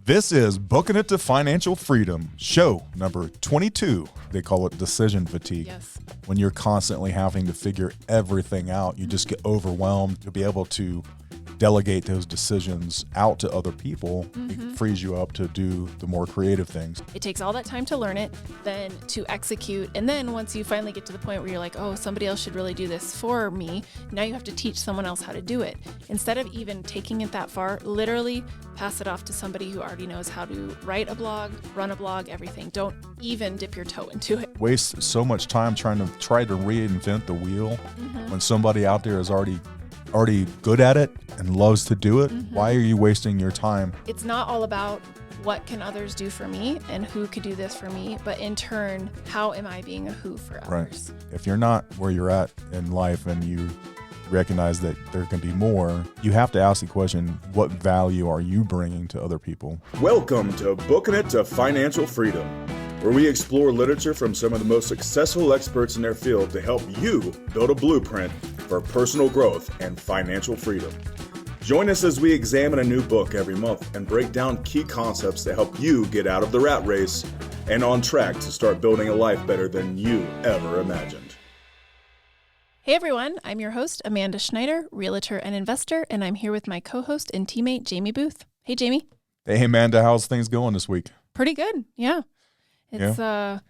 This is Booking It to Financial Freedom, show number 22. They call it decision fatigue. Yes. When you're constantly having to figure everything out, you just get overwhelmed. To be able to delegate those decisions out to other people, it frees you up to do the more creative things. It takes all that time to learn it, then to execute. And then once you finally get to the point where you're like, oh, somebody else should really do this for me, now you have to teach someone else how to do it. Instead of even taking it that far, literally pass it off to somebody who already knows how to write a blog, run a blog, everything. Don't even dip your toe into it. Waste so much time trying to reinvent the wheel when somebody out there is already good at it and loves to do it. Why are you wasting your time? It's not all about what can others do for me and who could do this for me, but in turn, how am I being a who for others? Right. If you're not where you're at in life and you recognize that there can be more, you have to ask the question, what value are you bringing to other people? Welcome to Booking It to Financial Freedom, where we explore literature from some of the most successful experts in their field to help you build a blueprint for personal growth and financial freedom. Join us as we examine a new book every month and break down key concepts to help you get out of the rat race and on track to start building a life better than you ever imagined. Hey everyone, I'm your host, Amanda Schneider, realtor and investor, and I'm here with my co-host and teammate, Jamie Booth. Hey, Jamie. Hey, Amanda, how's things going this week? Pretty good, yeah. It's a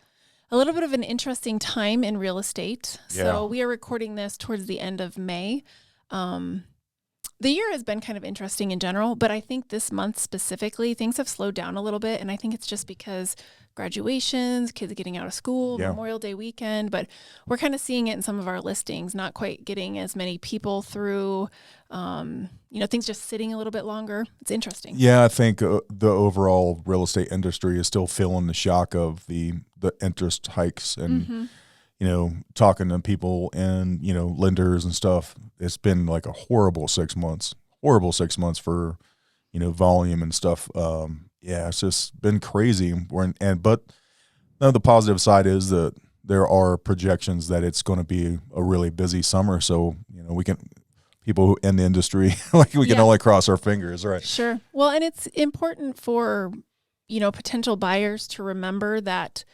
little bit of an interesting time in real estate. So we are recording this towards the end of May. The year has been kind of interesting in general, but I think this month specifically, things have slowed down a little bit. And I think it's just because graduations, kids getting out of school, Memorial Day weekend, but we're kind of seeing it in some of our listings, not quite getting as many people through, things just sitting a little bit longer. It's interesting. Yeah, I think the overall real estate industry is still feeling the shock of the interest hikes and, talking to people and, lenders and stuff. It's been like a horrible 6 months for, volume and stuff. It's just been crazy. But the positive side is that there are projections that it's going to be a really busy summer. So, people who in the industry, we can only cross our fingers, right? Sure. Well, and it's important for, potential buyers to remember that,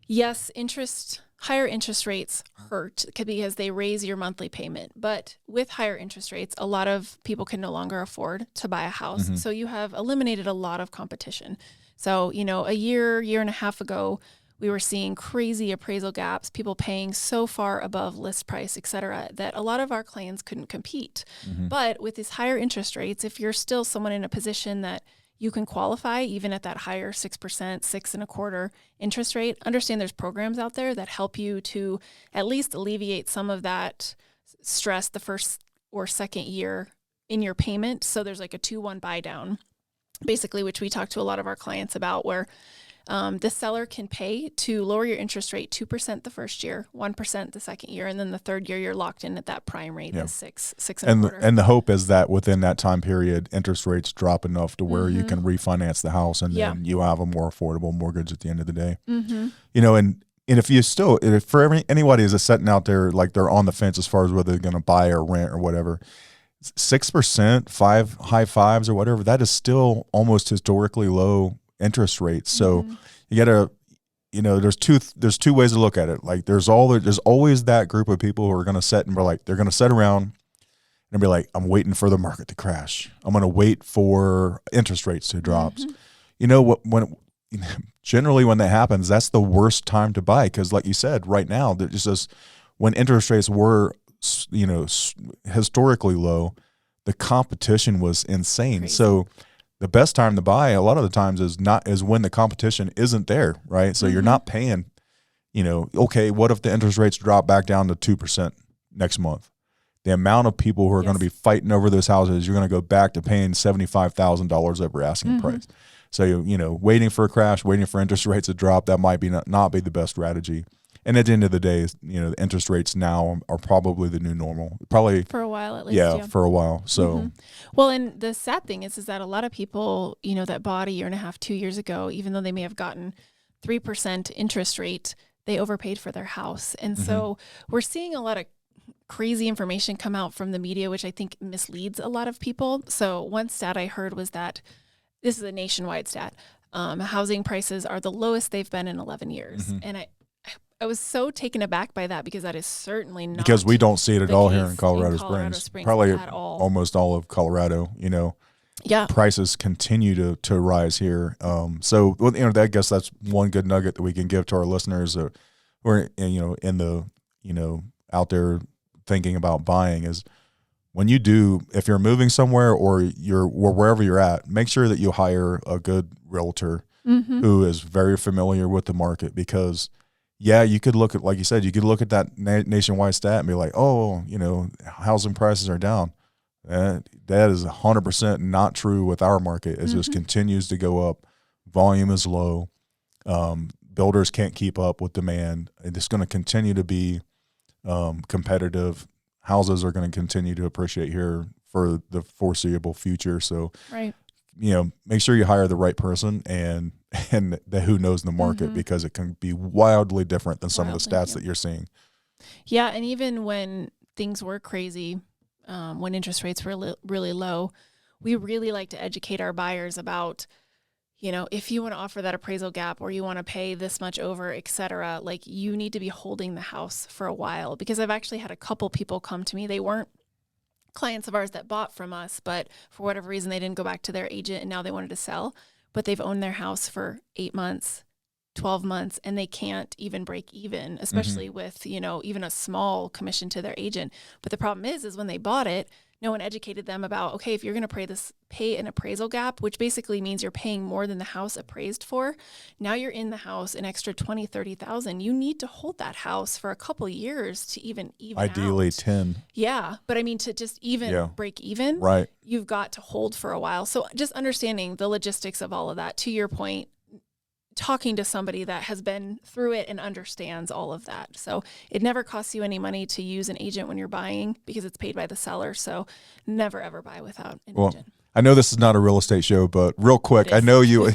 yes, higher interest rates hurt because they raise your monthly payment. But with higher interest rates, a lot of people can no longer afford to buy a house. So you have eliminated a lot of competition. So, a year and a half ago, we were seeing crazy appraisal gaps, people paying so far above list price, et cetera, that a lot of our clients couldn't compete. But with these higher interest rates, if you're still someone in a position that you can qualify even at that higher 6%, 6.25% interest rate, understand there's programs out there that help you to at least alleviate some of that stress the first or second year in your payment. So there's like a 2-1 buy down, basically, which we talk to a lot of our clients about, where the seller can pay to lower your interest rate 2% the first year, 1% the second year, and then the third year you're locked in at that prime rate of 6.25%. And the hope is that within that time period, interest rates drop enough to where you can refinance the house, and then you have a more affordable mortgage at the end of the day. And if you still, for anybody who's sitting out there like they're on the fence as far as whether they're going to buy or rent or whatever, 6%, high fives or whatever, that is still almost historically low interest rates. So you gotta, there's two ways to look at it. Like there's always that group of people who are going to sit and they're going to sit around and be like, I'm waiting for the market to crash. I'm going to wait for interest rates to drop. Generally when that happens, that's the worst time to buy. Cause like you said, right now, there's just when interest rates were, historically low, the competition was insane. Crazy. So the best time to buy a lot of the times is when the competition isn't there, right? So you're not paying, okay, what if the interest rates drop back down to 2% next month? The amount of people who are going to be fighting over those houses, you're going to go back to paying $75,000 over asking price. So, waiting for a crash, waiting for interest rates to drop, that might be not be the best strategy. And at the end of the day, the interest rates now are probably the new normal. Probably for a while at least. Yeah, for a while. So, well, and the sad thing is that a lot of people, that bought a year and a half, 2 years ago, even though they may have gotten 3% interest rate, they overpaid for their house. And so we're seeing a lot of crazy information come out from the media, which I think misleads a lot of people. So one stat I heard was that this is a nationwide stat. Housing prices are the lowest they've been in 11 years. Mm-hmm. And I was so taken aback by that because that is certainly not because we don't see it at all here in Colorado Springs Springs. Probably at all. Almost all of Colorado, Yeah. prices continue to rise here. So I guess that's one good nugget that we can give to our listeners who are, in the, out there thinking about buying is when you do, if you're moving somewhere or wherever you're at, make sure that you hire a good realtor who is very familiar with the market, because you could look at, like you said, you could look at that nationwide stat and be like, oh, housing prices are down. That is 100% not true with our market. It just continues to go up. Volume is low. Builders can't keep up with demand. It's going to continue to be competitive. Houses are going to continue to appreciate here for the foreseeable future. So, right. Make sure you hire the right person and who knows the market, because it can be wildly different than some of the stats that you're seeing. Yeah, and even when things were crazy, when interest rates were really low, we really like to educate our buyers about, if you want to offer that appraisal gap or you want to pay this much over, et cetera, like you need to be holding the house for a while. Because I've actually had a couple people come to me. They weren't clients of ours that bought from us, but for whatever reason, they didn't go back to their agent and now they wanted to sell, but they've owned their house for 8 months, 12 months, and they can't even break even, especially with, even a small commission to their agent. But the problem is when they bought it, no one educated them about, okay, if you're going to pay an appraisal gap, which basically means you're paying more than the house appraised for. Now you're in the house an extra $20,000, $30,000. You need to hold that house for a couple years to even ideally out. 10. Yeah. But I mean, to just even break even, right, you've got to hold for a while. So just understanding the logistics of all of that, to your point, talking to somebody that has been through it and understands all of that. So it never costs you any money to use an agent when you're buying because it's paid by the seller. So never, ever buy without an agent. I know this is not a real estate show, but real quick, I know you,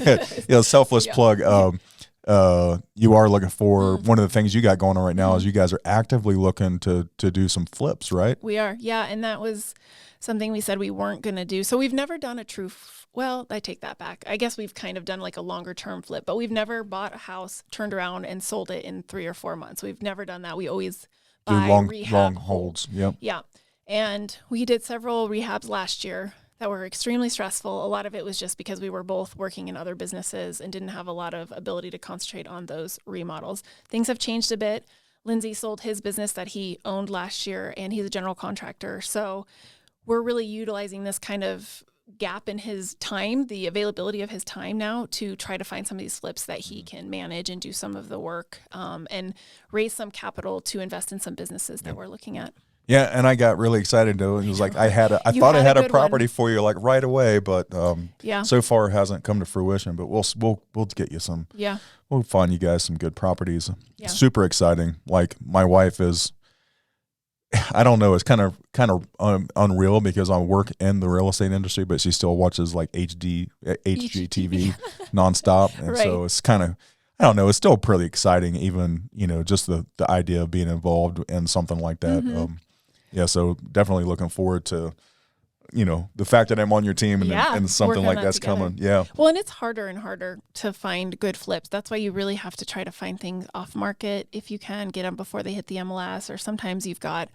selfless plug. You are looking for one of the things you got going on right now is you guys are actively looking to do some flips, right? We are. Yeah. And that was something we said we weren't going to do. So we've never done a true well, I take that back. I guess we've kind of done like a longer term flip, but we've never bought a house, turned around and sold it in 3 or 4 months. We've never done that. We always buy long holds. Yep. Yeah. And we did several rehabs last year that were extremely stressful. A lot of it was just because we were both working in other businesses and didn't have a lot of ability to concentrate on those remodels. Things have changed a bit. Lindsay sold his business that he owned last year, and he's a general contractor. So we're really utilizing this kind of gap in his time, the availability of his time now, to try to find some of these flips that he can manage and do some of the work and raise some capital to invest in some businesses that we're looking at. Yeah, and I got really excited though. It was like I thought I had a property for you like right away, but so far it hasn't come to fruition. But we'll get you some. Yeah, we'll find you guys some good properties. Yeah. Super exciting. Like my wife is, I don't know, it's kind of unreal because I work in the real estate industry, but she still watches like HGTV nonstop, and so it's kind of, I don't know, it's still pretty exciting, even just the idea of being involved in something like that. So definitely looking forward to the fact that I'm on your team and something like that's together. Coming. Yeah. Well, and it's harder and harder to find good flips. That's why you really have to try to find things off market if you can get them before they hit the MLS, or sometimes you've got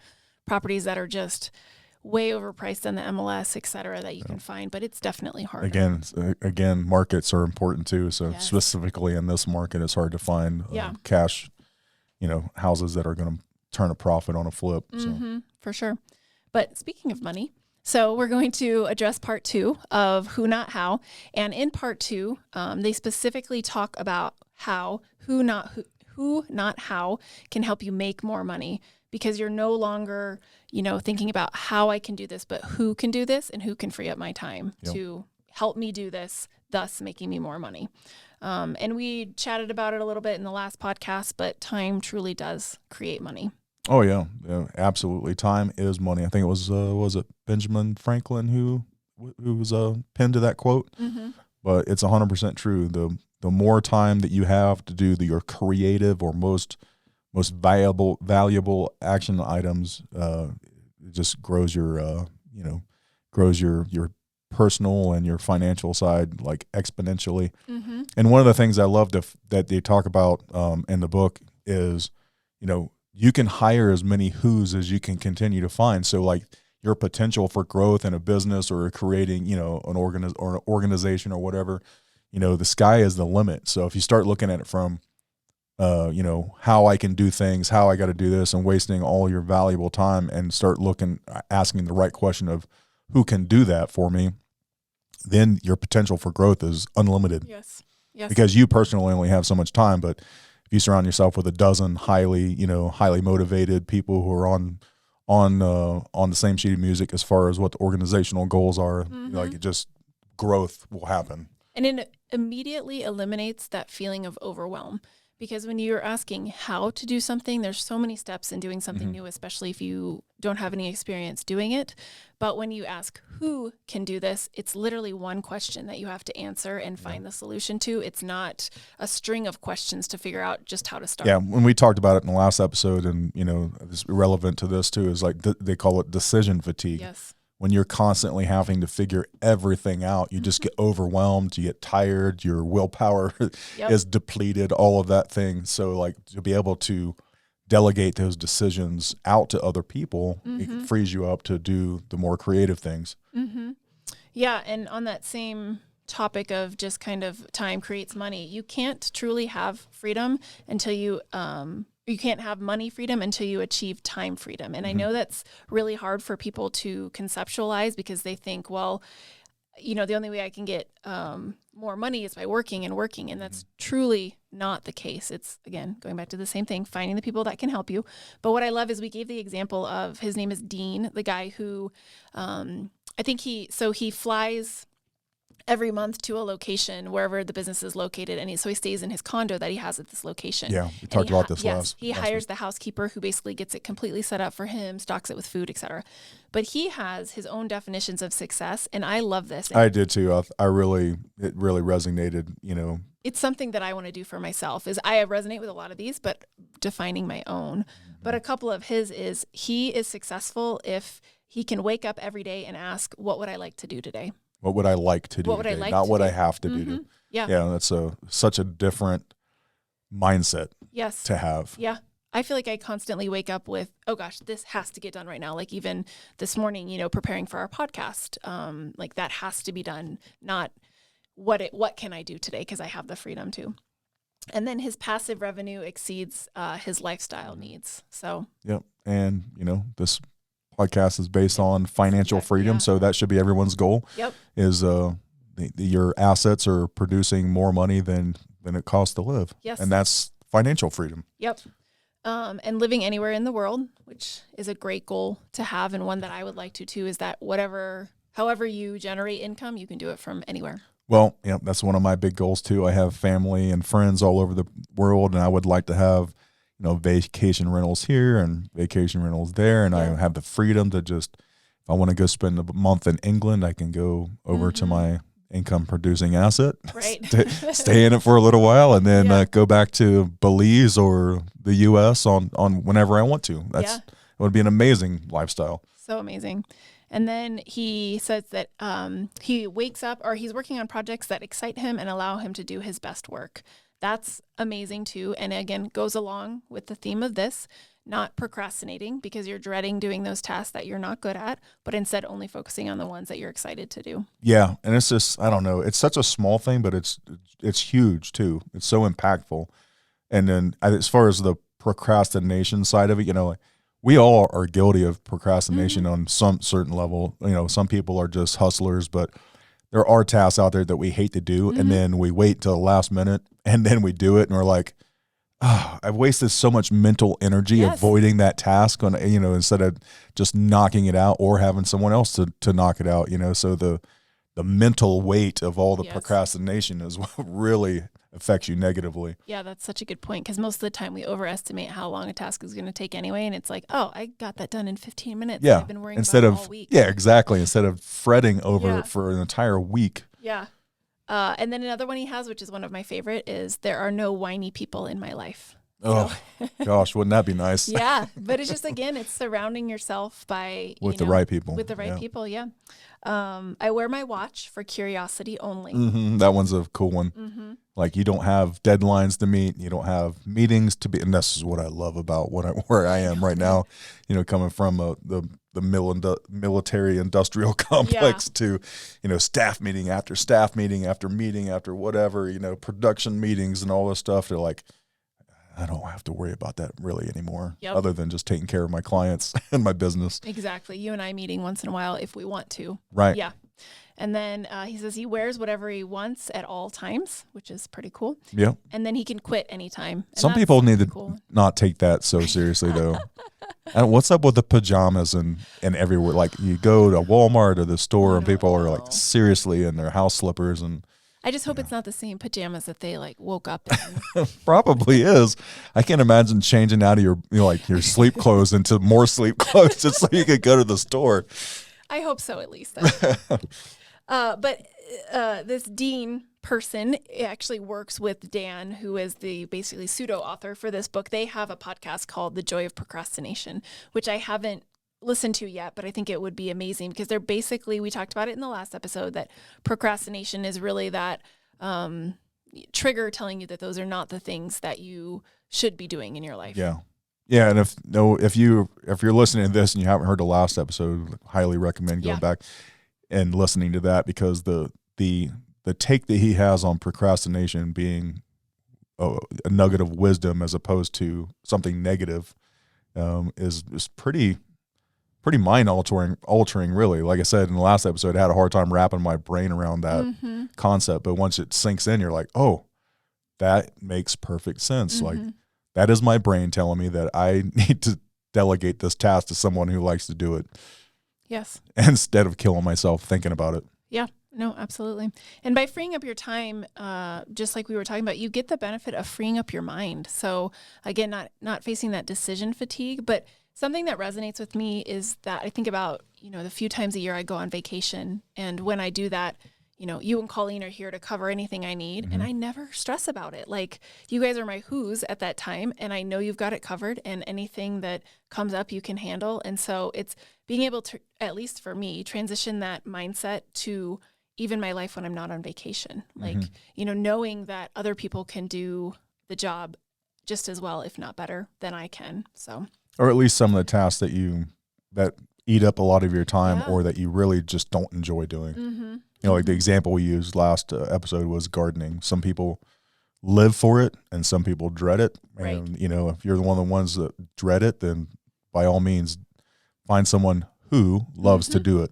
properties that are just way overpriced in the MLS, et cetera, that you can find, but it's definitely hard. Again, markets are important too. So specifically in this market, it's hard to find cash, houses that are going to turn a profit on a flip. So. For sure. But speaking of money, so we're going to address part 2 of Who Not How. And in part 2, they specifically talk about how who not how can help you make more money, because you're no longer, thinking about how I can do this, but who can do this and who can free up my time to help me do this, thus making me more money. And we chatted about it a little bit in the last podcast, but time truly does create money. Oh yeah, absolutely. Time is money. I think it was it Benjamin Franklin who was pinned to that quote, but it's 100% true. The more time that you have to do your creative or most valuable action items, it just grows your personal and your financial side like exponentially. Mm-hmm. And one of the things I love that they talk about in the book is, you can hire as many who's as you can continue to find. So like your potential for growth in a business or creating, an organization or whatever, the sky is the limit. So if you start looking at it from, how I can do things, how I got to do this, and wasting all your valuable time, and start asking the right question of who can do that for me, then your potential for growth is unlimited. Yes. Because you personally only have so much time, but if you surround yourself with a dozen highly motivated people who are on the same sheet of music as far as what the organizational goals are, like it just growth will happen. And it immediately eliminates that feeling of overwhelm. Because when you're asking how to do something, there's so many steps in doing something new, especially if you don't have any experience doing it. But when you ask who can do this, it's literally one question that you have to answer and find the solution to. It's not a string of questions to figure out just how to start. Yeah, when we talked about it in the last episode, and it's relevant to this too, is like they call it decision fatigue. Yes. When you're constantly having to figure everything out, you just get overwhelmed, you get tired, your willpower is depleted, all of that thing. So like to be able to delegate those decisions out to other people, it frees you up to do the more creative things. Mm-hmm. Yeah. And on that same topic of just kind of time creates money, you can't truly have freedom until you can't have money freedom until you achieve time freedom. And I know that's really hard for people to conceptualize, because they think, well, the only way I can get more money is by working. And that's truly not the case. It's, again, going back to the same thing, finding the people that can help you. But what I love is we gave the example of, his name is Dean, the guy who I think he flies every month to a location wherever the business is located, and so he stays in his condo that he has at this location. Yeah, we talked about this last. He hires the housekeeper who basically gets it completely set up for him, stocks it with food, etc. But he has his own definitions of success, and I love this. I did too. It really resonated. It's something that I want to do for myself. I resonate with a lot of these, but defining my own. But a couple of his is, he is successful if he can wake up every day and ask, what would I like to do today? What would I like to do today? Not what I have to do. Yeah. Yeah, that's such a different mindset to have. Yeah. I feel like I constantly wake up with, oh gosh, this has to get done right now. Like even this morning, preparing for our podcast, like that has to be done, not what can I do today? Because I have the freedom to. And then his passive revenue exceeds his lifestyle needs. So. Yep. And, this podcast is based on financial freedom, so that should be everyone's goal. Yep. Is your assets are producing more money than it costs to live. Yes. And that's financial freedom. Yep. And living anywhere in the world, which is a great goal to have, and one that I would like to too, is that however you generate income, you can do it from anywhere. Well, yeah, that's one of my big goals too. I have family and friends all over the world, and I would like to have vacation rentals here and vacation rentals there. And I have the freedom to just, if I want to go spend a month in England, I can go over to my income producing asset, right? stay in it for a little while, and then go back to Belize or the U.S. on whenever I want to. It would be an amazing lifestyle. So amazing. And then he says that he wakes up, or he's working on projects that excite him and allow him to do his best work. That's amazing too. And again, goes along with the theme of this, not procrastinating because you're dreading doing those tasks that you're not good at, but instead only focusing on the ones that you're excited to do. Yeah. And it's just, I don't know, it's such a small thing, but it's huge too. It's so impactful. And then as far as the procrastination side of it, we all are guilty of procrastination on some certain level. Some people are just hustlers, but there are tasks out there that we hate to do. And then we wait till the last minute and then we do it. And we're like, I've wasted so much mental energy avoiding that task on, instead of just knocking it out or having someone else to knock it out, so the mental weight of all the procrastination is what really affects you negatively. Yeah, that's such a good point, because most of the time we overestimate how long a task is going to take anyway, and it's like, oh, I got that done in 15 minutes. Yeah, I've been worrying about it all week. Yeah, exactly. Instead of fretting over it for an entire week. Yeah. And then another one he has, which is one of my favorite, is there are no whiny people in my life. Oh, gosh, wouldn't that be nice? Yeah. But it's just, again, it's surrounding yourself by, With the right people. With the right people. Yeah. I wear my watch for curiosity only. That one's a cool one. Like, you don't have deadlines to meet. You don't have meetings to be. And this is what I love about where I am right now, coming from the military industrial complex to, staff meeting after meeting after whatever, production meetings and all this stuff. They're like, I don't have to worry about that really anymore, other than just taking care of my clients and my business. Exactly. You and I meeting once in a while if we want to. Right. Yeah. And then he says he wears whatever he wants at all times, which is pretty cool. Yeah. And then he can quit anytime. And some people need to not take that so seriously, though. And what's up with the pajamas and everywhere? Like, you go to Walmart or the store and people are like seriously in their house slippers. And I just hope it's not the same pajamas that they woke up in. Probably is. I can't imagine changing out of your your sleep clothes into more sleep clothes just so you could go to the store. I hope so, at least. But this Dean person actually works with Dan, who is the basically pseudo author for this book. They have a podcast called The Joy of Procrastination, which I haven't listened to yet, but I think it would be amazing because they're basically, we talked about it in the last episode, that procrastination is really that trigger telling you that those are not the things that you should be doing in your life. Yeah. Yeah, and if you're listening to this and you haven't heard the last episode, highly recommend going back and listening to that, because the take that he has on procrastination being a nugget of wisdom as opposed to something negative is pretty mind altering really. Like I said in the last episode, I had a hard time wrapping my brain around that concept, but once it sinks in, you're like, oh, that makes perfect sense. Like, that is my brain telling me that I need to delegate this task to someone who likes to do it. Yes. Instead of killing myself thinking about it. Yeah, no, absolutely. And by freeing up your time, just like we were talking about, you get the benefit of freeing up your mind. So again, not facing that decision fatigue, but something that resonates with me is that I think about, the few times a year I go on vacation. And when I do that, you and Colleen are here to cover anything I need. And I never stress about it. Like, you guys are my who's at that time. And I know you've got it covered, and anything that comes up, you can handle. And so it's being able to, at least for me, transition that mindset to even my life when I'm not on vacation. Like, knowing that other people can do the job just as well, if not better, than I can. So, or at least some of the tasks that eat up a lot of your time or that you really just don't enjoy doing. Like the example we used last episode was gardening. Some people live for it and some people dread it. Right. And, if you're one of the ones that dread it, then by all means, find someone who loves to do it.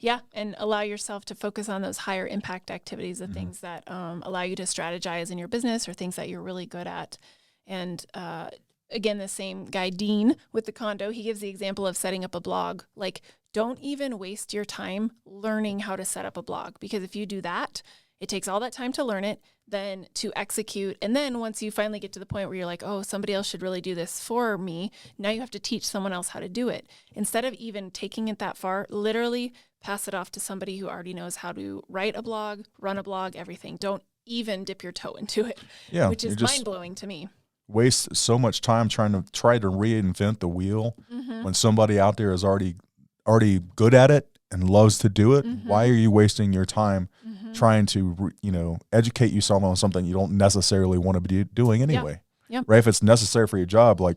Yeah, and allow yourself to focus on those higher impact activities, the things that allow you to strategize in your business or things that you're really good at. And again, the same guy, Dean, with the condo, he gives the example of setting up a blog. Like, don't even waste your time learning how to set up a blog, because if you do that, it takes all that time to learn it, then to execute. And then once you finally get to the point where you're like, oh, somebody else should really do this for me, now you have to teach someone else how to do it. Instead of even taking it that far, literally pass it off to somebody who already knows how to write a blog, run a blog, everything. Don't even dip your toe into it, which is mind-blowing to me. Waste so much time trying to reinvent the wheel when somebody out there is already good at it and loves to do it. Why are you wasting your time trying to educate yourself on something you don't necessarily want to be doing anyway? Right? If it's necessary for your job, like,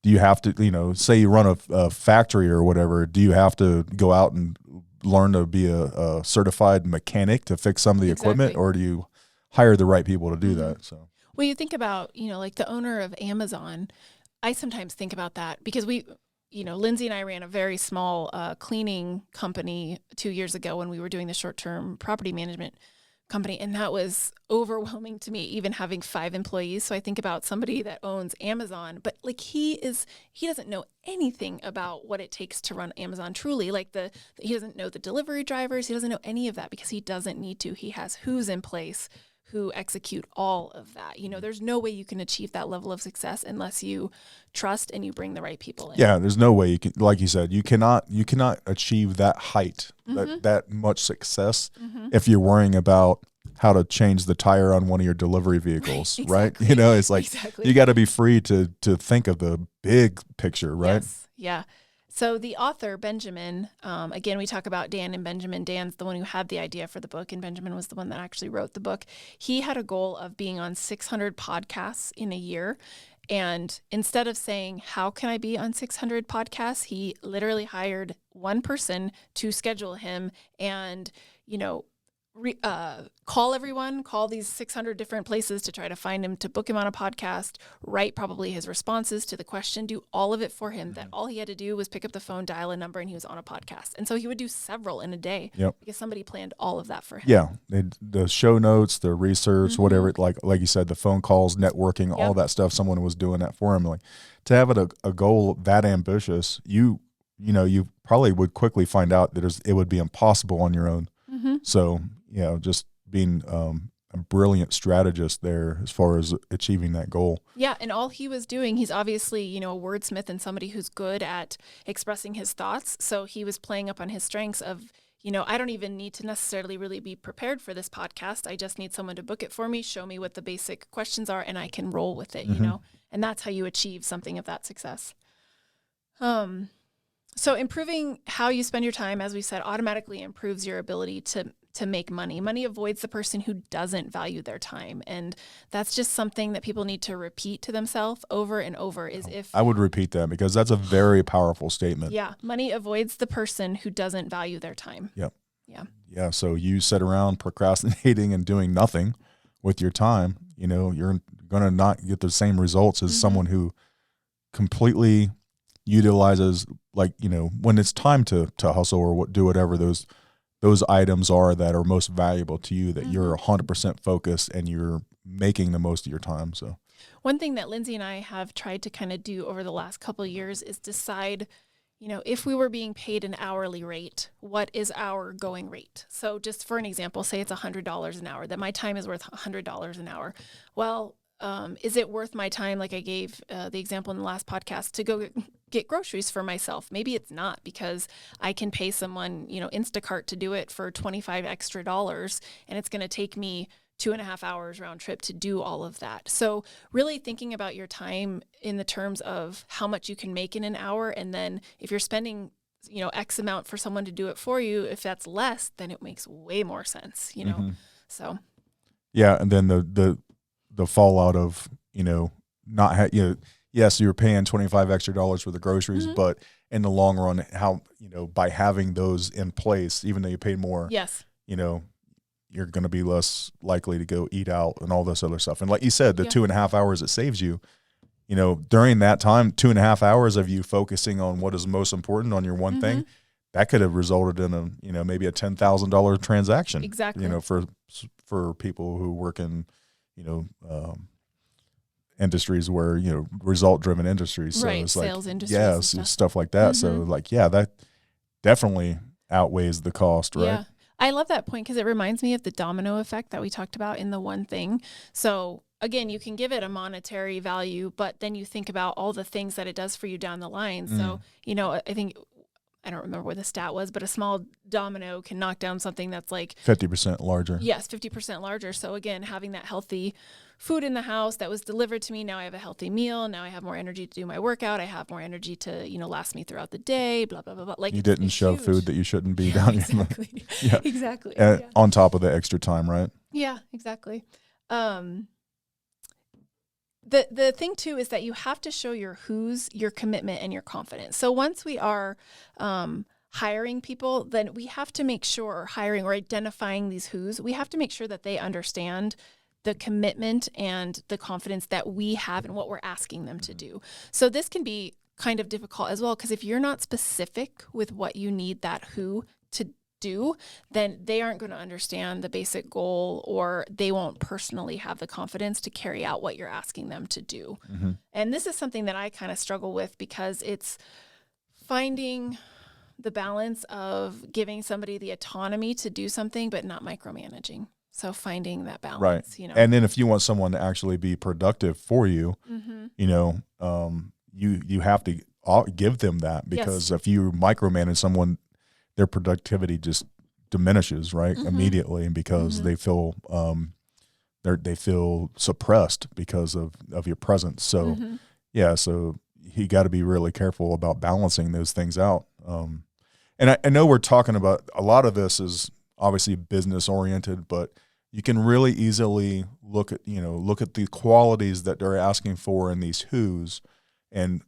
do you have to, say you run a factory or whatever, do you have to go out and learn to be a certified mechanic to fix some of the equipment, or do you hire the right people to do that? So. Well, you think about, like the owner of Amazon, I sometimes think about that because Lindsay and I ran a very small cleaning company 2 years ago when we were doing the short-term property management company. And that was overwhelming to me, even having 5 employees. So I think about somebody that owns Amazon, but like he doesn't know anything about what it takes to run Amazon truly. Like he doesn't know the delivery drivers. He doesn't know any of that because he doesn't need to. He has who's in place who execute all of that. There's no way you can achieve that level of success unless you trust and you bring the right people in. Yeah, there's no way you can, like you said, you cannot achieve that height, that much success if you're worrying about how to change the tire on one of your delivery vehicles, right? Exactly. You know, it's like Exactly. you got to be free to think of the big picture, right? Yes. Yeah. So the author, Benjamin, again, we talk about Dan and Benjamin. Dan's the one who had the idea for the book, and Benjamin was the one that actually wrote the book. He had a goal of being on 600 podcasts in a year. And instead of saying, how can I be on 600 podcasts? He literally hired one person to schedule him and, call these 600 different places to try to find him, to book him on a podcast, write probably his responses to the question, do all of it for him. That all he had to do was pick up the phone, dial a number, and he was on a podcast. And so he would do several in a day because somebody planned all of that for him. Yeah. The show notes, the research, whatever, like you said, the phone calls, networking, all that stuff, someone was doing that for him. Like, to have a goal that ambitious, you probably would quickly find out that it would be impossible on your own. So, just being a brilliant strategist there as far as achieving that goal. Yeah, and all he was doing, he's obviously, a wordsmith and somebody who's good at expressing his thoughts. So he was playing up on his strengths of, I don't even need to necessarily really be prepared for this podcast. I just need someone to book it for me, show me what the basic questions are, and I can roll with it, and that's how you achieve something of that success. So improving how you spend your time, as we said, automatically improves your ability to make money. Money avoids the person who doesn't value their time. And that's just something that people need to repeat to themselves over and over I would repeat that because that's a very powerful statement. Yeah. Money avoids the person who doesn't value their time. Yep. Yeah. Yeah. So you sit around procrastinating and doing nothing with your time, you're going to not get the same results as someone who completely utilizes, when it's time to hustle or do whatever those items are that are most valuable to you, that you're 100% focused and you're making the most of your time. So one thing that Lindsay and I have tried to kind of do over the last couple of years is decide, if we were being paid an hourly rate, what is our going rate? So just for an example, say it's $100 an hour, that my time is worth $100 an hour. Well, is it worth my time, like I gave the example in the last podcast, to go get groceries for myself? Maybe it's not, because I can pay someone, Instacart to do it for $25 extra, and it's going to take me 2.5 hours round trip to do all of that. So really thinking about your time in the terms of how much you can make in an hour. And then if you're spending, X amount for someone to do it for you, if that's less, then it makes way more sense, so. Yeah. And then the fallout of, yes, you're paying $25 extra for the groceries, but in the long run, how, by having those in place, even though you pay more, yes, you're going to be less likely to go eat out and all this other stuff. And like you said, the 2.5 hours it saves you, during that time, 2.5 hours of you focusing on what is most important on your one thing, that could have resulted in maybe a $10,000 transaction. Exactly. For people who work in, industries where, result-driven industries. So right, it's like, sales industries. stuff like that. So that definitely outweighs the cost, right? Yeah. I love that point because it reminds me of the domino effect that we talked about in the one thing. So again, you can give it a monetary value, but then you think about all the things that it does for you down the line. So, I think, I don't remember what the stat was, but a small domino can knock down something that's like 50% larger. Yes, 50% larger. So again, having that healthy food in the house that was delivered to me, now I have a healthy meal. Now I have more energy to do my workout. I have more energy to, last me throughout the day, blah, blah, blah, blah. Like, you didn't shove huge food that you shouldn't be down your exactly. Yeah. Exactly. On top of the extra time, right? Yeah, exactly. The thing too is that you have to show your who's, your commitment, and your confidence. So once we are hiring people, then we have to make sure, or hiring or identifying these who's, we have to make sure that they understand the commitment and the confidence that we have in what we're asking them to do. So this can be kind of difficult as well, because if you're not specific with what you need that who to do, then they aren't going to understand the basic goal, or they won't personally have the confidence to carry out what you're asking them to do. And this is something that I kind of struggle with, because it's finding the balance of giving somebody the autonomy to do something, but not micromanaging. So finding that balance, right. And then if you want someone to actually be productive for you, you have to give them that, because if you micromanage someone, their productivity just diminishes, right, immediately, because they feel they feel suppressed because of your presence. So yeah, so you got to be really careful about balancing those things out. And I know we're talking about a lot of this is obviously business oriented, but you can really easily look at the qualities that they're asking for in these who's, and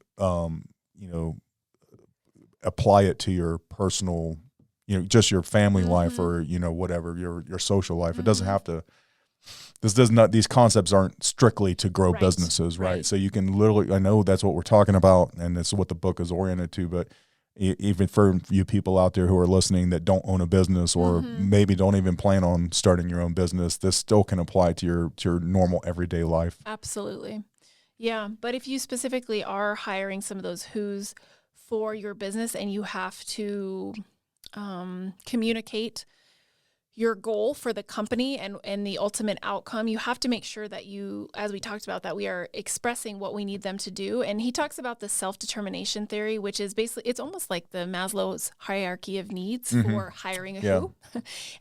apply it to your personal, just your family life, or whatever, your social life. It doesn't have to. These concepts aren't strictly to grow businesses, right? So you can literally, I know that's what we're talking about, and it's what the book is oriented to, but even for you people out there who are listening that don't own a business, or maybe don't even plan on starting your own business, this still can apply to your normal everyday life. Absolutely. Yeah. But if you specifically are hiring some of those who's for your business, and you have to communicate your goal for the company and the ultimate outcome, you have to make sure that you, as we talked about, that we are expressing what we need them to do. And he talks about the self-determination theory, which is basically, it's almost like the Maslow's hierarchy of needs for hiring a who.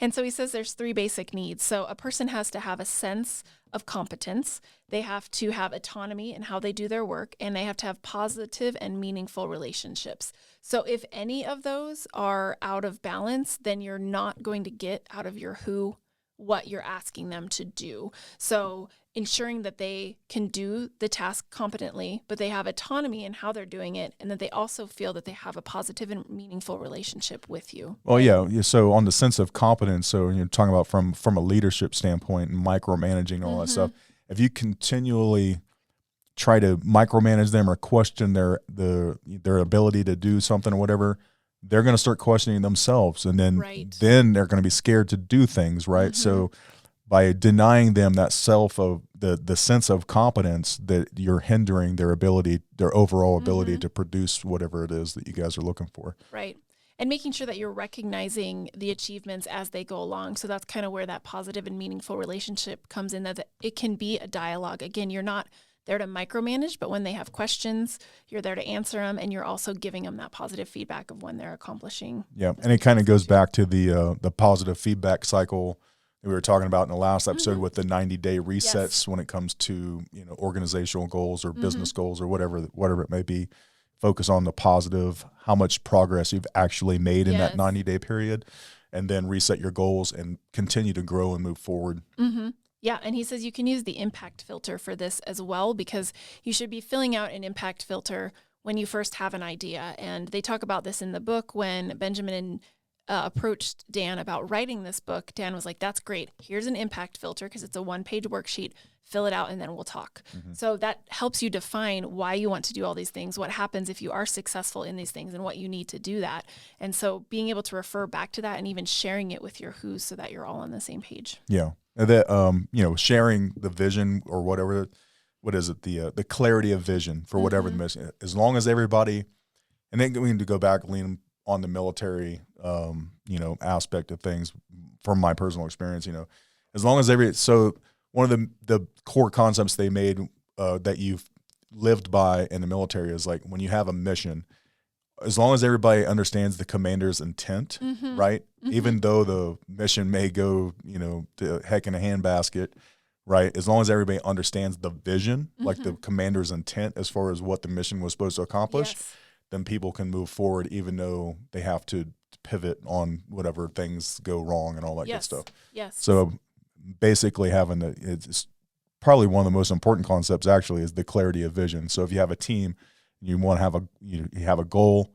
And so he says there's 3 basic needs. So a person has to have a sense of competence. They have to have autonomy in how they do their work, and they have to have positive and meaningful relationships. So if any of those are out of balance, then you're not going to get out of your who what you're asking them to do. So ensuring that they can do the task competently, but they have autonomy in how they're doing it, and that they also feel that they have a positive and meaningful relationship with you. Well, yeah. So on the sense of competence, so you're talking about from a leadership standpoint and micromanaging and all that stuff. If you continually try to micromanage them or question their ability to do something or whatever, they're going to start questioning themselves, and then they're going to be scared to do things, right? So by denying them that the sense of competence, that you're hindering their overall ability to produce whatever it is that you guys are looking for. Right. And making sure that you're recognizing the achievements as they go along. So that's kind of where that positive and meaningful relationship comes in, that it can be a dialogue. Again, you're not there to micromanage, but when they have questions, you're there to answer them, and you're also giving them that positive feedback of when they're accomplishing. Yeah, and it kind of goes back to the positive feedback cycle that we were talking about in the last episode with the 90-day resets when it comes to organizational goals or business goals or whatever it may be. Focus on the positive, how much progress you've actually made in that 90-day period, and then reset your goals and continue to grow and move forward. Yeah, and he says you can use the impact filter for this as well, because you should be filling out an impact filter when you first have an idea. And they talk about this in the book. When Benjamin approached Dan about writing this book, Dan was like, that's great. Here's an impact filter, because it's a 1-page worksheet. Fill it out and then we'll talk. So that helps you define why you want to do all these things, what happens if you are successful in these things, and what you need to do that. And so being able to refer back to that, and even sharing it with your who's, so that you're all on the same page. Yeah. That sharing the vision or whatever, what is it? The clarity of vision for whatever the mission, as long as everybody, and then we need to go back, lean on the military, aspect of things from my personal experience, as long as so one of the core concepts they made that you've lived by in the military is like, when you have a mission, as long as everybody understands the commander's intent, right? Even though the mission may go, to heck in a handbasket, right? As long as everybody understands the vision, like the commander's intent as far as what the mission was supposed to accomplish, then people can move forward, even though they have to pivot on whatever things go wrong and all that good stuff. So basically it's probably one of the most important concepts actually is the clarity of vision. So if you have a team, you want to have you have a goal,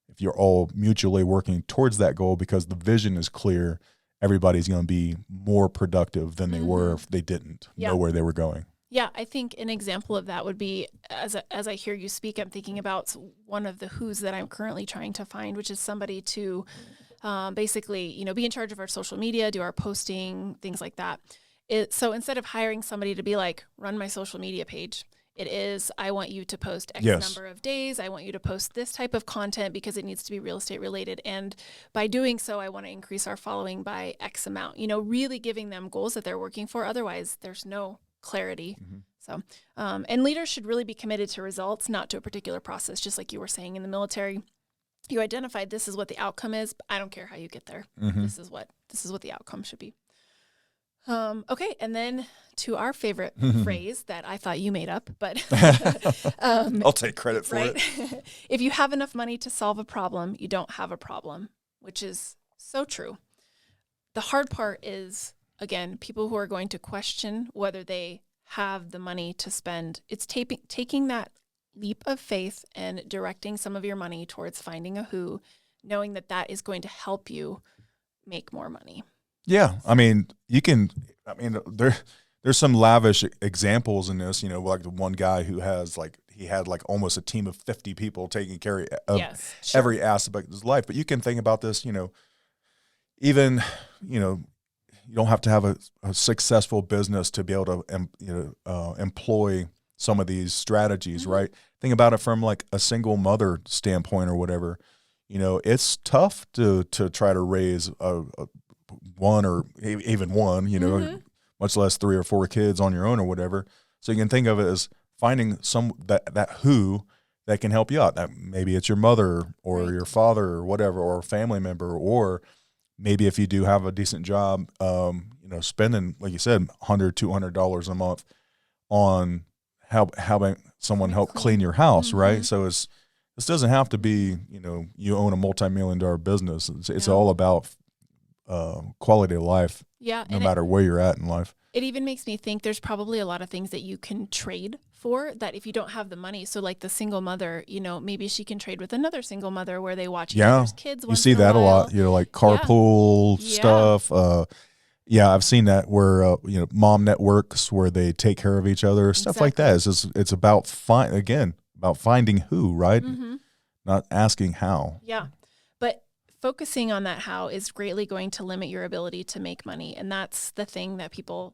if you're all mutually working towards that goal because the vision is clear, everybody's going to be more productive than they were if they didn't know where they were going. Yeah, I think an example of that would be, as I hear you speak, I'm thinking about one of the who's that I'm currently trying to find, which is somebody to basically, be in charge of our social media, do our posting, things like that. So instead of hiring somebody to be like, run my social media page, it is, I want you to post X number of days. I want you to post this type of content because it needs to be real estate related. And by doing so, I want to increase our following by X amount, really giving them goals that they're working for. Otherwise, there's no clarity. So, and leaders should really be committed to results, not to a particular process, just like you were saying in the military. You identified this is what the outcome is, but I don't care how you get there. Mm-hmm. This is what the outcome should be. Okay, and then to our favorite phrase that I thought you made up, but I'll take credit for it. If you have enough money to solve a problem, you don't have a problem, which is so true. The hard part is, again, people who are going to question whether they have the money to spend. It's taking that leap of faith and directing some of your money towards finding a who, knowing that that is going to help you make more money. Yeah. I mean, there's some lavish examples in this, like the one guy who he had almost a team of 50 people taking care of every aspect of his life. But you can think about this, even, you don't have to have a successful business to be able to, employ some of these strategies, mm-hmm. right? Think about it from a single mother standpoint or whatever. It's tough to try to raise one or even one, mm-hmm. much less 3 or 4 kids on your own or whatever. So you can think of it as finding that who that can help you out. That maybe it's your mother or right. your father or whatever, or a family member, or maybe if you do have a decent job, spending, like you said, $100, $200 a month on having someone help clean your house, mm-hmm. right? So this doesn't have to be, you own a multi-million-dollar business. It's all about quality of life, no matter where you're at in life. It even makes me think there's probably a lot of things that you can trade for that if you don't have the money. So like the single mother, maybe she can trade with another single mother where they watch each other's kids once in a while. You see that a lot, like carpool stuff. I've seen that where, mom networks where they take care of each other, stuff like that. It's about finding who, right? Mm-hmm. Not asking how. Yeah. But focusing on that how is greatly going to limit your ability to make money. And that's the thing that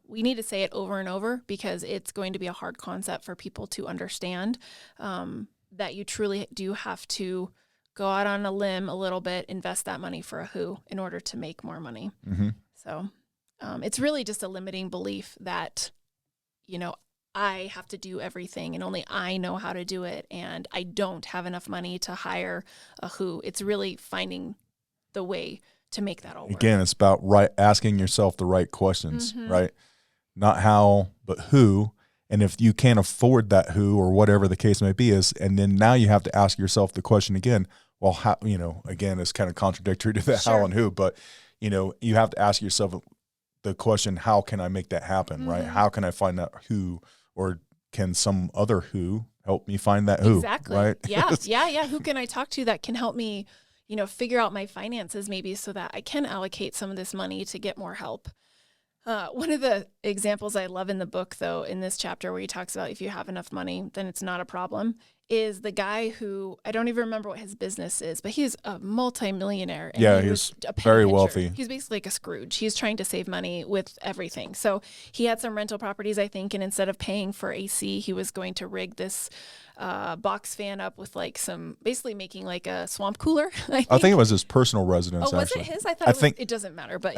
we need to say it over and over because it's going to be a hard concept for people to understand, that you truly do have to go out on a limb a little bit, invest that money for a who in order to make more money. Mm-hmm. So it's really just a limiting belief that, I have to do everything and only I know how to do it. And I don't have enough money to hire a who. It's really finding the way to make that all work. Again, it's about asking yourself the right questions, mm-hmm. right? Not how, but who. And if you can't afford that who or whatever the case may be and then now you have to ask yourself the question again, well, how, again, it's kind of contradictory to the Sure. how and who, but you have to ask yourself the question, how can I make that happen, mm-hmm. right? How can I find that who, or can some other who help me find that who? Exactly. Right? Yeah. Who can I talk to that can help me, figure out my finances maybe so that I can allocate some of this money to get more help. One of the examples I love in the book, though, in this chapter where he talks about if you have enough money, then it's not a problem, is the guy who, I don't even remember what his business is, but he's a multimillionaire. And he's very wealthy. He's basically like a Scrooge. He's trying to save money with everything. So he had some rental properties, I think, and instead of paying for AC, he was going to rig this box fan up with basically making like a swamp cooler. I think it was his personal residence. Oh, was actually. it his? I thought it doesn't matter, but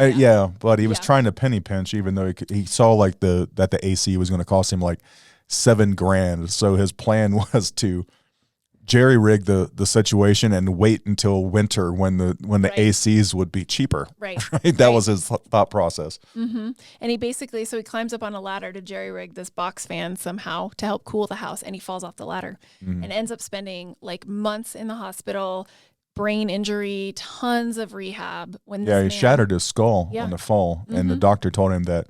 but he was trying to penny pinch, even though he saw that the AC was going to cost him $7,000. So his plan was to jerry rig the situation and wait until winter when the right. ACs would be cheaper. Right. That was his thought process. Mm-hmm. And he climbs up on a ladder to jerry rig this box fan somehow to help cool the house, and he falls off the ladder and ends up spending months in the hospital, brain injury, tons of rehab. He shattered his skull on the fall, mm-hmm. and the doctor told him that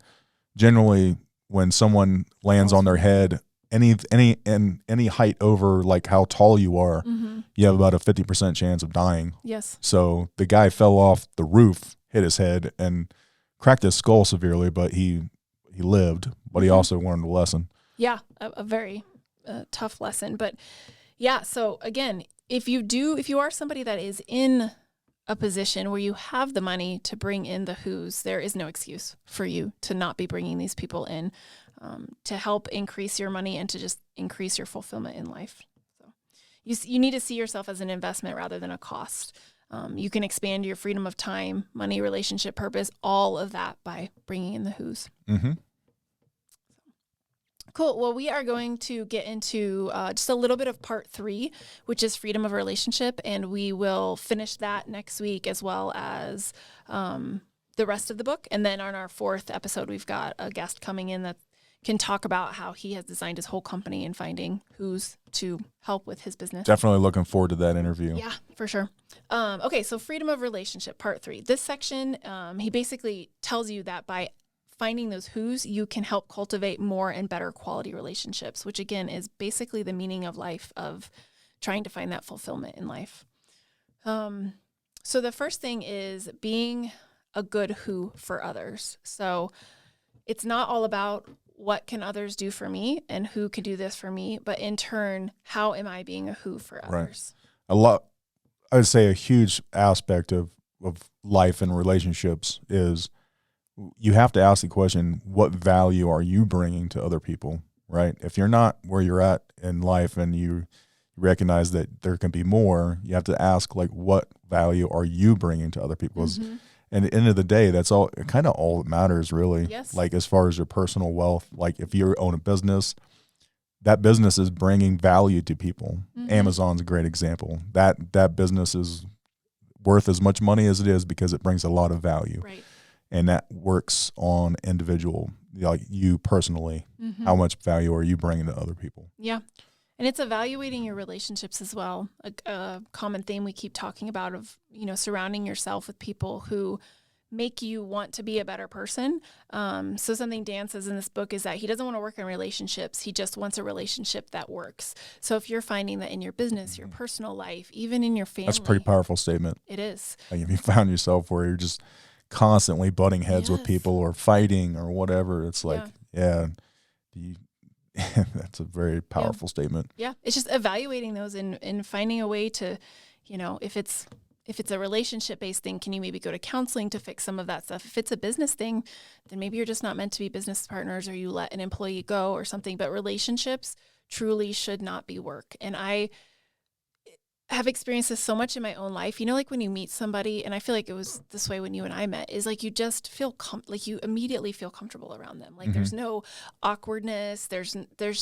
generally when someone lands on their head, any height over how tall you are, mm-hmm. you have about a 50% chance of dying. Yes. So the guy fell off the roof, hit his head, and cracked his skull severely, but he lived. But he also learned a lesson. Yeah, a very tough lesson. But yeah, so again, if you are somebody that is in a position where you have the money to bring in the who's, there is no excuse for you to not be bringing these people in to help increase your money and to just increase your fulfillment in life. So you need to see yourself as an investment rather than a cost. You can expand your freedom of time, money, relationship, purpose, all of that by bringing in the who's. Mm-hmm. Cool. Well, we are going to get into just a little bit of part 3, which is freedom of relationship. And we will finish that next week as well as the rest of the book. And then on our 4th episode, we've got a guest coming in that can talk about how he has designed his whole company and finding who's to help with his business. Definitely looking forward to that interview. Yeah, for sure. Okay, so freedom of relationship, part 3. This section, he basically tells you that by finding those who's, you can help cultivate more and better quality relationships, which again is basically the meaning of life, of trying to find that fulfillment in life. So the first thing is being a good who for others. So it's not all about what can others do for me and who can do this for me, but in turn, how am I being a who for others? Right. I would say a huge aspect of life and relationships is you have to ask the question, what value are you bringing to other people, right? If you're not where you're at in life and you recognize that there can be more, you have to ask, like, what value are you bringing to other people? Mm-hmm. And at the end of the day, that's kind of all that matters, really. Yes. Like, as far as your personal wealth, like if you own a business, that business is bringing value to people. Mm-hmm. Amazon's a great example. That business is worth as much money as it is because it brings a lot of value. Right. And that works on individual, like you personally. Mm-hmm. How much value are you bringing to other people? Yeah. And it's evaluating your relationships as well. A common theme we keep talking about of, surrounding yourself with people who make you want to be a better person. So something Dan says in this book is that he doesn't want to work in relationships. He just wants a relationship that works. So if you're finding that in your business, your personal life, even in your family. That's a pretty powerful statement. It is. Like if you found yourself where you're just constantly butting heads with people or fighting or whatever, it's like, that's a very powerful statement. Yeah. It's just evaluating those and finding a way to, if it's a relationship-based thing, can you maybe go to counseling to fix some of that stuff? If it's a business thing, then maybe you're just not meant to be business partners, or you let an employee go or something. But relationships truly should not be work. And I have experienced this so much in my own life. Like when you meet somebody, and I feel like it was this way when you and I met, is like you just feel like you immediately feel comfortable around them. Like there's no awkwardness. There's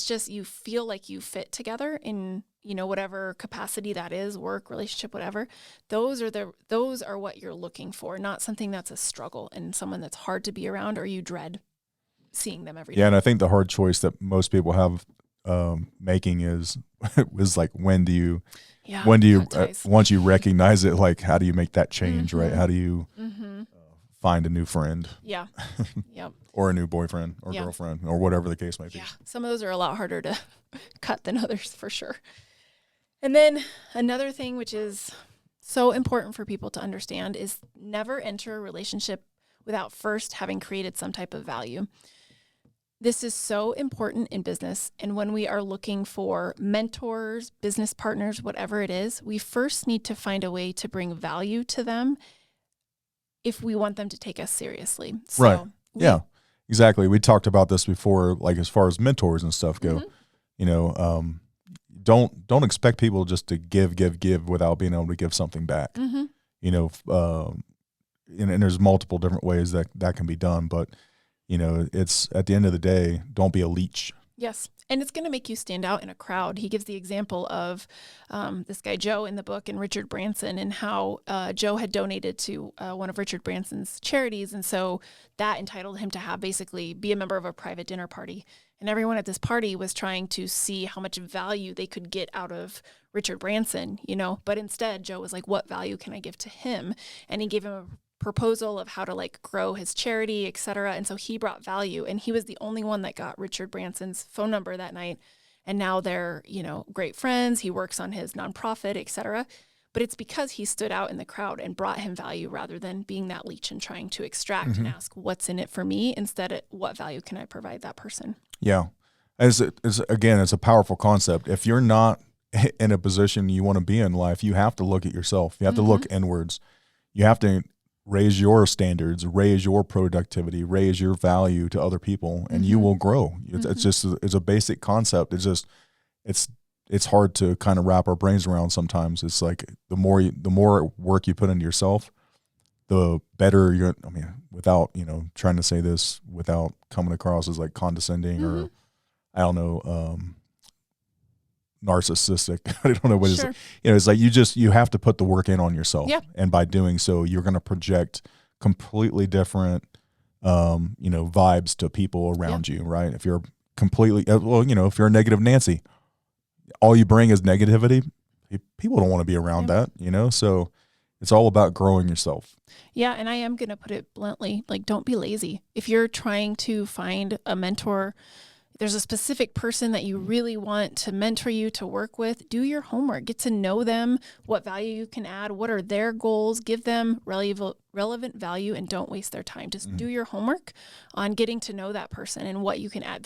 just, you feel like you fit together in, whatever capacity that is, work, relationship, whatever. Those are what you're looking for, not something that's a struggle and someone that's hard to be around or you dread seeing them every day. Yeah, and I think the hard choice that most people have making is like, when do you once you recognize it, like, how do you make that change, right? How do you find a new friend? Yeah. Yep. Or a new boyfriend or girlfriend or whatever the case might be. Yeah. Some of those are a lot harder to cut than others, for sure. And then another thing, which is so important for people to understand, is never enter a relationship without first having created some type of value. This is so important in business. And when we are looking for mentors, business partners, whatever it is, we first need to find a way to bring value to them if we want them to take us seriously. So right. Yeah, exactly. We talked about this before, like as far as mentors and stuff go, don't expect people just to give without being able to give something back. And there's multiple different ways that can be done, but it's at the end of the day, don't be a leech. Yes. And it's going to make you stand out in a crowd. He gives the example of this guy, Joe, in the book, and Richard Branson, and how Joe had donated to one of Richard Branson's charities. And so that entitled him to basically be a member of a private dinner party. And everyone at this party was trying to see how much value they could get out of Richard Branson, but instead Joe was like, what value can I give to him? And he gave him a proposal of how to grow his charity, et cetera. And so he brought value, and he was the only one that got Richard Branson's phone number that night. And now they're, great friends. He works on his nonprofit, et cetera. But it's because he stood out in the crowd and brought him value rather than being that leech and trying to extract and ask what's in it for me. Instead, what value can I provide that person? Yeah. It's a powerful concept. If you're not in a position you want to be in life, you have to look at yourself. You have to look inwards. You have to raise your standards, raise your productivity, raise your value to other people, and you will grow. It's a basic concept. It's hard to kind of wrap our brains around sometimes. It's like the more work you put into yourself, the better you're. I mean, without trying to say this without coming across as like condescending or I don't know, narcissistic. I don't know what Sure. it is. It's like you have to put the work in on yourself. Yeah. And by doing so, you're going to project completely different, vibes to people around you, right? If you're completely, if you're a negative Nancy, all you bring is negativity. People don't want to be around that, so it's all about growing yourself. Yeah. And I am going to put it bluntly, like, don't be lazy. If you're trying to find a mentor, there's a specific person that you really want to mentor you, to work with, do your homework, get to know them, what value you can add, what are their goals, give them relevant value, and don't waste their time. Just do your homework on getting to know that person and what you can add.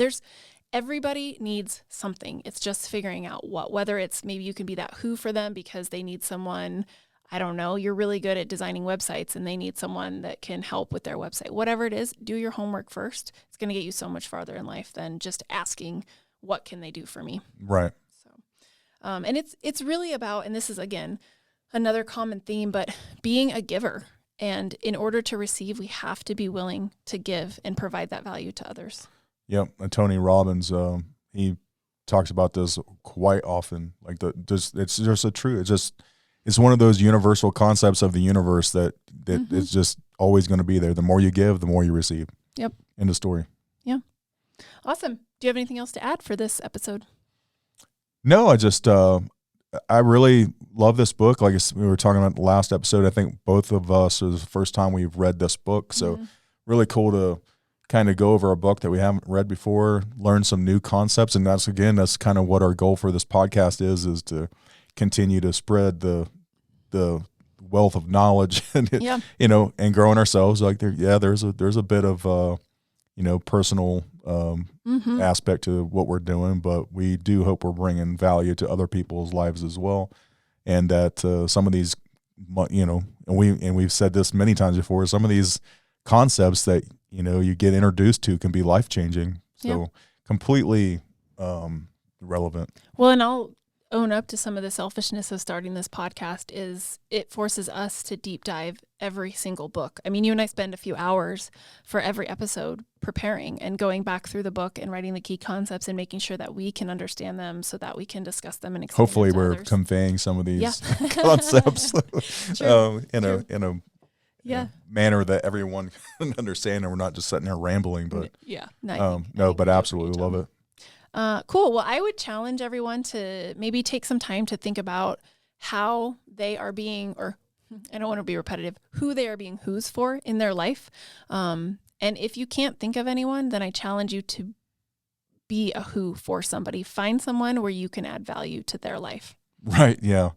Everybody needs something. It's just figuring out whether it's maybe you can be that who for them because they need someone, I don't know, you're really good at designing websites and they need someone that can help with their website. Whatever it is, do your homework first. It's going to get you so much farther in life than just asking, what can they do for me? Right. So, and it's really about, and this is, again, another common theme, but being a giver. And in order to receive, we have to be willing to give and provide that value to others. Yep. And Tony Robbins, he talks about this quite often. Like it's just a truth. It's one of those universal concepts of the universe that it's just always going to be there. The more you give, the more you receive. Yep. End of story. Yeah. Awesome. Do you have anything else to add for this episode? No, I really love this book. Like we were talking about the last episode, I think both of us, it was the first time we've read this book. So really cool to kind of go over a book that we haven't read before, learn some new concepts. And that's kind of what our goal for this podcast is to continue to spread the wealth of knowledge and, and growing ourselves. Like there's a bit of, personal aspect to what we're doing, but we do hope we're bringing value to other people's lives as well. And that some of these, and we've said this many times before, some of these concepts that, you get introduced to can be life-changing. So completely relevant. Well, and I'll own up to some of the selfishness of starting this podcast is it forces us to deep dive every single book. I mean, you and I spend a few hours for every episode preparing and going back through the book and writing the key concepts and making sure that we can understand them so that we can discuss them and explain hopefully them to we're others. Conveying some of these concepts in a manner that everyone can understand, and we're not just sitting there rambling, but but absolutely love it. Cool. Well, I would challenge everyone to maybe take some time to think about how they are being, or I don't want to be repetitive, who they are being who's for in their life. And if you can't think of anyone, then I challenge you to be a who for somebody. Find someone where you can add value to their life. Right. Yeah.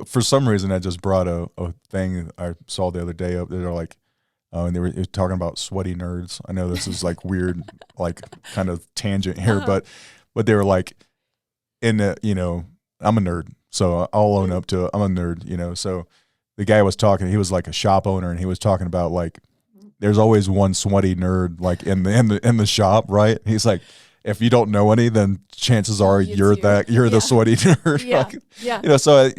For some reason, I just brought a thing I saw the other day up there, like, and they were talking about sweaty nerds. I know this is like weird, like kind of tangent here, but they were like, I'm a nerd, so I'll own up to it. I'm a nerd, So the guy was talking. He was like a shop owner, and he was talking about like, there's always one sweaty nerd like in the shop, right? He's like, if you don't know any, then chances are you're the sweaty nerd. Yeah. So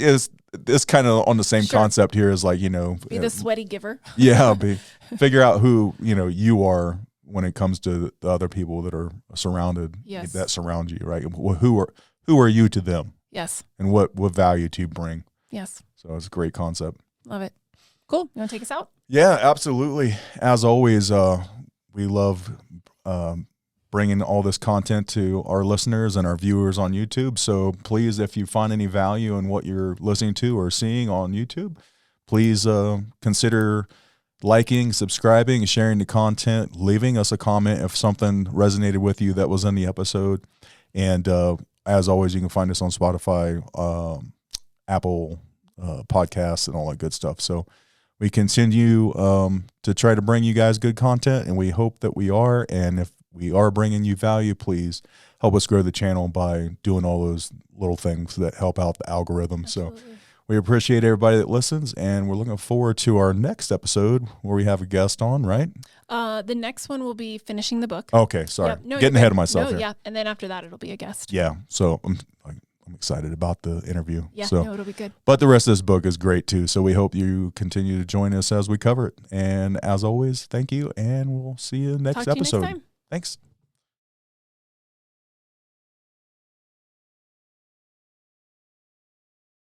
it's kind of on the same concept here as like, be the sweaty giver. Figure out who, you are when it comes to the other people that are surrounded, that surround you, right? Who are you to them? Yes. And what value do you bring? Yes. So it's a great concept. Love it. Cool. You want to take us out? Yeah, absolutely. As always, we love bringing all this content to our listeners and our viewers on YouTube. So please, if you find any value in what you're listening to or seeing on YouTube, please consider liking, subscribing, sharing the content, leaving us a comment if something resonated with you that was in the episode. And as always, you can find us on Spotify, Apple podcasts, and all that good stuff. So we continue to try to bring you guys good content, and we hope that we are. And if we are bringing you value, please help us grow the channel by doing all those little things that help out the algorithm. Absolutely. So we appreciate everybody that listens, and we're looking forward to our next episode where we have a guest on, right? The next one will be finishing the book. Okay, sorry. Getting ahead of myself here. Yeah, and then after that, it'll be a guest. Yeah, so I'm excited about the interview. Yeah, it'll be good. But the rest of this book is great too, so we hope you continue to join us as we cover it. And as always, thank you, and we'll see you next episode. You next time. Thanks.